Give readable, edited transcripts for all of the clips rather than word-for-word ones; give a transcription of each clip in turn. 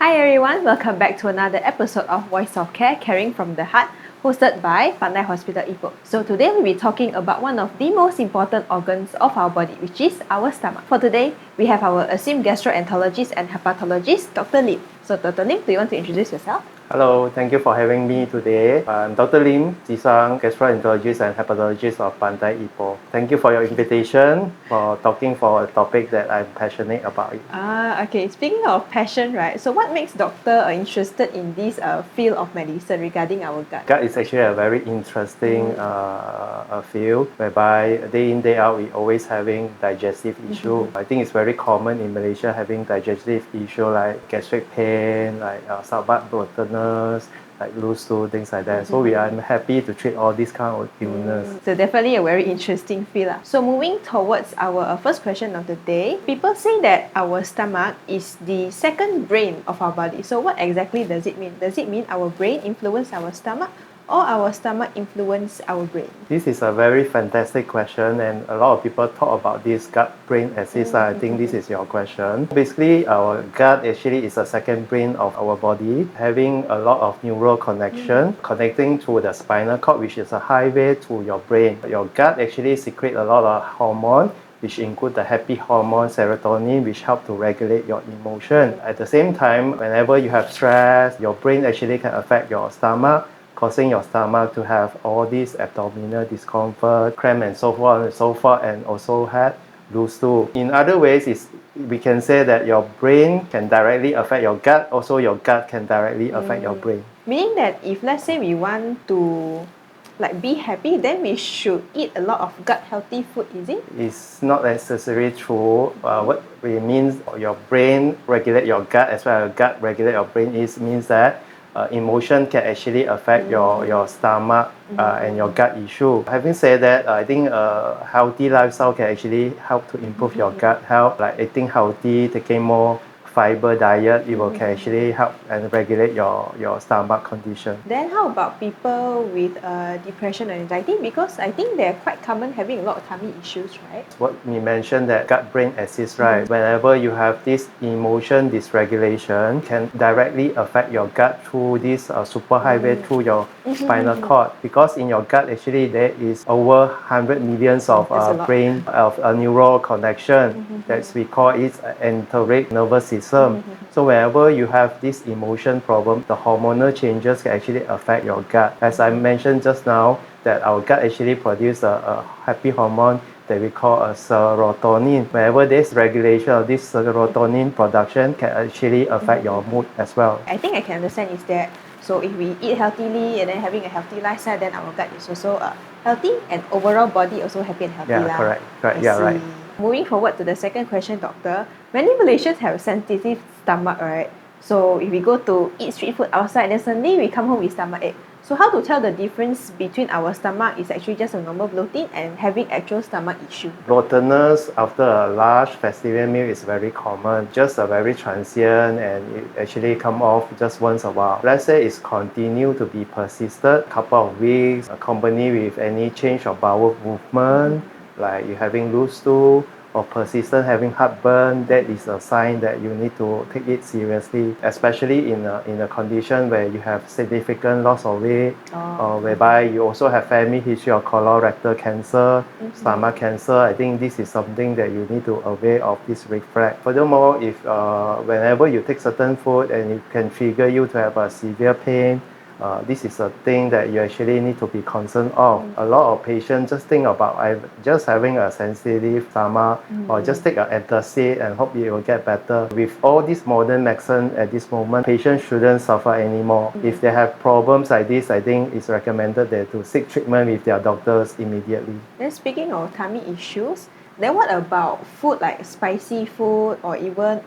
Hi everyone, welcome back to another episode of Voice of Care, Caring from the Heart, hosted by Pantai Hospital Ipoh. So today we'll be talking about one of the most important organs of our body, which is our stomach. For today, we have our esteemed gastroenterologist and hepatologist, Dr. Lim. So Dr. Lim, do you want to introduce yourself? Hello, thank you for having me today. I'm Dr. Lim Chee Sang, Gastroenterologist and Hepatologist of Pantai Ipoh. Thank you for your invitation for talking for a topic that I'm passionate about. Okay. Speaking of passion, right? So what makes doctor interested in this field of medicine regarding our gut? Gut is actually a very interesting field whereby day in, day out, we always having digestive issue. I think it's very common in Malaysia having digestive issue like gastric pain, like stomach bloating, like loose stool, things like that. So I'm happy to treat all these kind of illness. So definitely a very interesting field. So moving towards our first question of the day, people say that our stomach is the second brain of our body. So what exactly does it mean? Does it mean our brain influence our stomach, or our stomach influence our brain? This is a very fantastic question, and a lot of people talk about this gut-brain axis. I think this is your question. Basically, our gut actually is a second brain of our body, having a lot of neural connection, connecting to the spinal cord, which is a highway to your brain. Your gut actually secretes a lot of hormone, which include the happy hormone serotonin, which help to regulate your emotion. At the same time, whenever you have stress, your brain actually can affect your stomach, causing your stomach to have all these abdominal discomfort, cramp and so forth, and also had loose stool. In other ways, we can say that your brain can directly affect your gut, also your gut can directly affect your brain. Meaning that if let's say we want to be happy, then we should eat a lot of gut healthy food, is it? It's not necessarily true. What we mean your brain regulate your gut as well as gut regulate your brain means that emotion can actually affect your stomach and your gut issue. Having said that, I think a healthy lifestyle can actually help to improve your gut health, like eating healthy, taking more fiber diet, it will can actually help and regulate your stomach condition. Then how about people with depression and anxiety? Because I think they're quite common having a lot of tummy issues, right? What we mentioned that gut-brain axis, right? Whenever you have this emotion dysregulation, can directly affect your gut through this superhighway through your spinal cord. Because in your gut, actually, there is over 100 millions of brain of neural connection. That's we call it enteric nervous system. So whenever you have this emotion problem, the hormonal changes can actually affect your gut. As I mentioned just now, that our gut actually produces a happy hormone that we call a serotonin. Whenever this regulation of this serotonin production can actually affect your mood as well. I think I can understand is that, so if we eat healthily and then having a healthy lifestyle, then our gut is also healthy and overall body also happy and healthy. Yeah, correct. Yeah, right. Moving forward to the second question, doctor. Many Malaysians have sensitive stomach, right? So if we go to eat street food outside, then suddenly we come home with stomachache. So how to tell the difference between our stomach is actually just a normal bloating and having actual stomach issue? Bloatedness after a large festival meal is very common, just a very transient, and it actually come off just once a while. Let's say it's continue to be persisted, couple of weeks, accompanied with any change of bowel movement, like you having loose stool, or persistent having heartburn, that is a sign that you need to take it seriously, especially in a condition where you have significant loss of weight, or whereby you also have family history of colorectal cancer, stomach cancer. I think this is something that you need to aware of this reflex. Furthermore, if whenever you take certain food and it can trigger you to have a severe pain, this is a thing that you actually need to be concerned of. A lot of patients just think about just having a sensitive stomach or just take an antacid and hope it will get better. With all this modern medicine at this moment, patients shouldn't suffer anymore. If they have problems like this, I think it's recommended that to seek treatment with their doctors immediately. Then speaking of tummy issues, then what about food like spicy food or even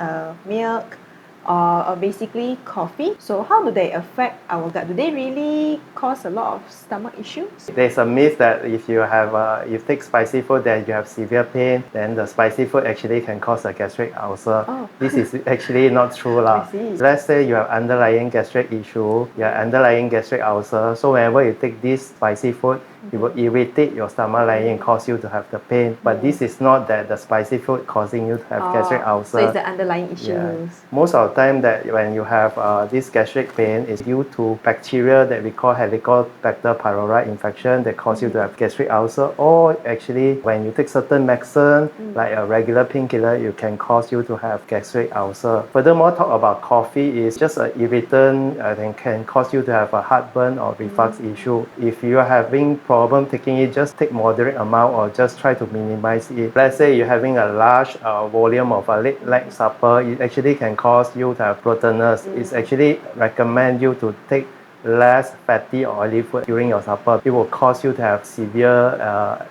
milk? Or basically coffee. So how do they affect our gut? Do they really cause a lot of stomach issues? There's a myth that if you have you take spicy food then you have severe pain, then the spicy food actually can cause a gastric ulcer. This is actually not true lah. Let's say you have underlying gastric issue, you have underlying gastric ulcer. So whenever you take this spicy food, It will irritate your stomach lining and cause you to have the pain. But this is not that the spicy food causing you to have gastric ulcer. So it's the underlying issues. Yeah. Most of the time that when you have this gastric pain is due to bacteria that we call Helicobacter pylori infection that cause you to have gastric ulcer, or actually when you take certain medicine like a regular painkiller, it can cause you to have gastric ulcer. Furthermore, talk about coffee is just an irritant and can cause you to have a heartburn or reflux issue. If you are having problem taking it, just take moderate amount or just try to minimize it. Let's say you're having a large volume of a late night supper, it actually can cause you to have bloatiness. It's actually recommend you to take less fatty or oily food during your supper. It will cause you to have severe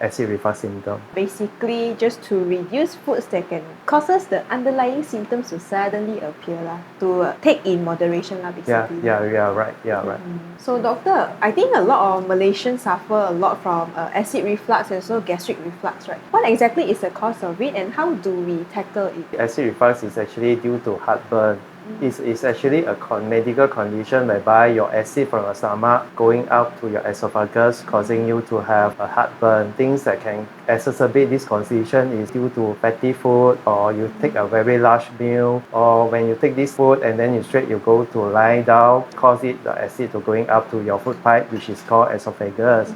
acid reflux symptom. Basically, just to reduce foods that can causes the underlying symptoms to suddenly appear to take in moderation basically. Right. So doctor, I think a lot of Malaysians suffer a lot from acid reflux and also gastric reflux, right? What exactly is the cause of it and how do we tackle it? Acid reflux is actually due to heartburn. It's actually a medical condition whereby your acid from your stomach going up to your esophagus, causing you to have a heartburn. Things that can exacerbate this condition is due to fatty food, or you take a very large meal, or when you take this food and then you go to lie down, cause the acid to going up to your food pipe, which is called esophagus.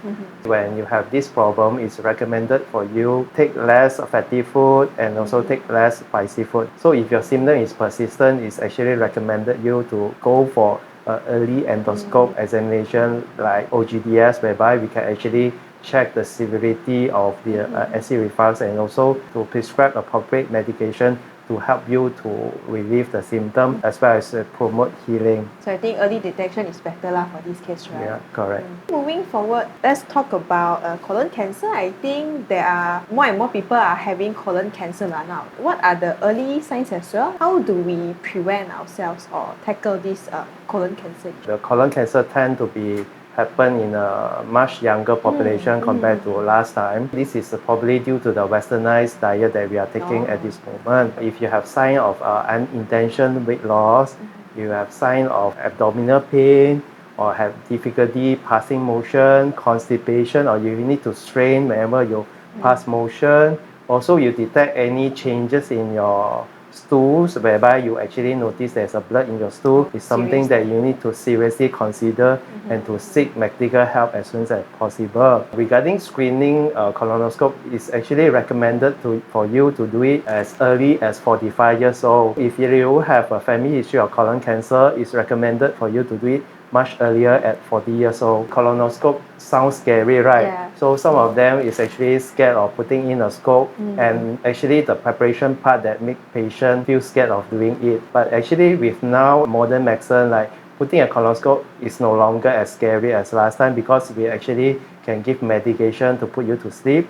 When you have this problem, it's recommended for you take less fatty food and also take less spicy food. So if your symptom is persistent, it's actually recommended you to go for early endoscope examination like OGDS, whereby we can actually check the severity of the acid reflux and also to prescribe appropriate medication to help you to relieve the symptom as well as promote healing. So I think early detection is better for this case, right? Yeah, correct. Moving forward, let's talk about colon cancer. I think there are more and more people are having colon cancer now. What are the early signs as well? How do we prevent ourselves or tackle this colon cancer? The colon cancer tend to happen in a much younger population compared to last time. This is probably due to the westernized diet that we are taking at this moment. If you have sign of unintentional weight loss, you have sign of abdominal pain, or have difficulty passing motion, constipation, or you need to strain whenever you pass motion. Also, you detect any changes in your stools whereby you actually notice there's a blood in your stool, is something that you need to seriously consider and to seek medical help as soon as possible. Regarding screening, colonoscope is actually recommended for you to do it as early as 45 years old. If you have a family history of colon cancer, it's recommended for you to do it much earlier at 40 years old. Colonoscope sounds scary, right? Yeah. So some of them is actually scared of putting in a scope, and actually the preparation part that make patient feel scared of doing it. But actually with now modern medicine, like putting a colonoscope is no longer as scary as last time, because we actually can give medication to put you to sleep.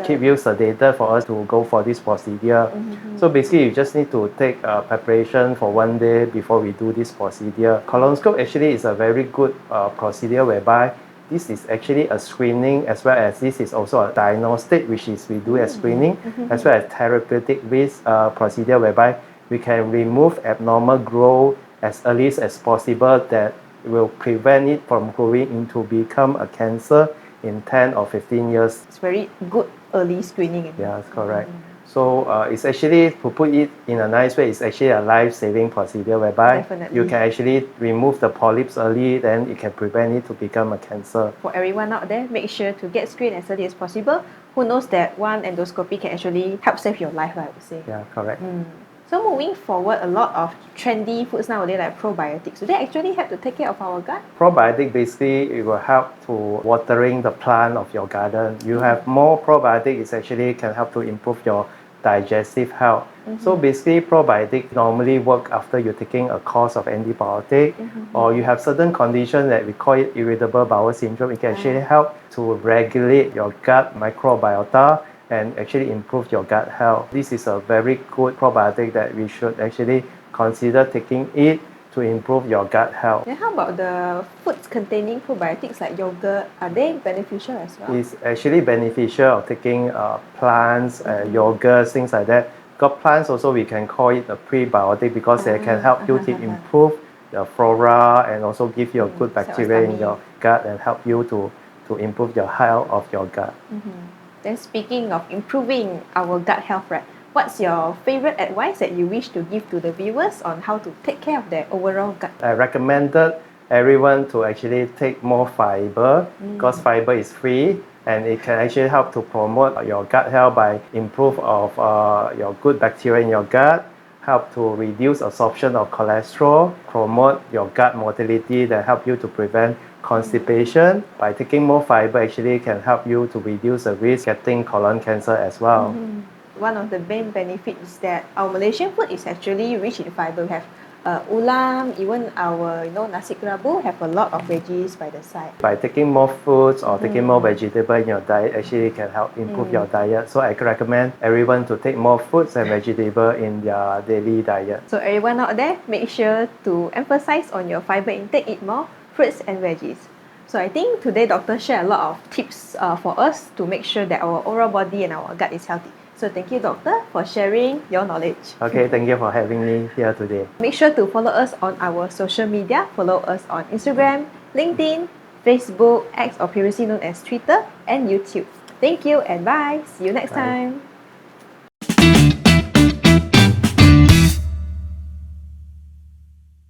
Keep you sedated for us to go for this procedure. So basically you just need to take preparation for one day before we do this procedure. Colonoscope actually is a very good procedure whereby this is actually a screening, as well as this is also a diagnostic, which is we do as screening, as well as therapeutic risk procedure whereby we can remove abnormal growth as early as possible that will prevent it from growing into become a cancer in 10 or 15 years. It's very good early screening. Yeah, that's correct. So it's actually, to put it in a nice way, it's actually a life-saving procedure whereby you can actually remove the polyps early, then it can prevent it to become a cancer. For everyone out there, make sure to get screened as early as possible. Who knows that one endoscopy can actually help save your life, I would say. Yeah, correct. So moving forward, a lot of trendy foods nowadays like probiotics, do they actually help to take care of our gut? Probiotic basically it will help to watering the plant of your garden. You have more probiotic, it actually can help to improve your digestive health. So basically probiotic normally work after you're taking a course of antibiotic, or you have certain condition that we call it irritable bowel syndrome. It can actually help to regulate your gut microbiota and actually improve your gut health. This is a very good probiotic that we should actually consider taking it to improve your gut health. Then how about the foods containing probiotics like yogurt? Are they beneficial as well? It's actually beneficial of taking plants, yogurt, things like that. Because plants also we can call it a prebiotic, because they can help you to improve the flora and also give you a good bacteria in your gut and help you to to improve your health of your gut. Then speaking of improving our gut health, right? What's your favorite advice that you wish to give to the viewers on how to take care of their overall gut? I recommended everyone to actually take more fiber because fiber is free and it can actually help to promote your gut health by improve of your good bacteria in your gut, help to reduce absorption of cholesterol, promote your gut motility that help you to prevent constipation. By taking more fiber actually can help you to reduce the risk getting colon cancer as well. One of the main benefits is that our Malaysian food is actually rich in fiber. We have ulam, even our nasi kerabu have a lot of veggies by the side. By taking more fruits or taking more vegetable in your diet actually can help improve your diet. So I recommend everyone to take more fruits and vegetable in their daily diet. So everyone out there, make sure to emphasize on your fiber intake, eat more fruits and veggies. So I think today doctor shared a lot of tips for us to make sure that our overall body and our gut is healthy. So thank you, doctor, for sharing your knowledge. Okay, thank you for having me here today. Make sure to follow us on our social media. Follow us on Instagram, LinkedIn, Facebook, X or previously known as Twitter, and YouTube. Thank you and bye. See you next time.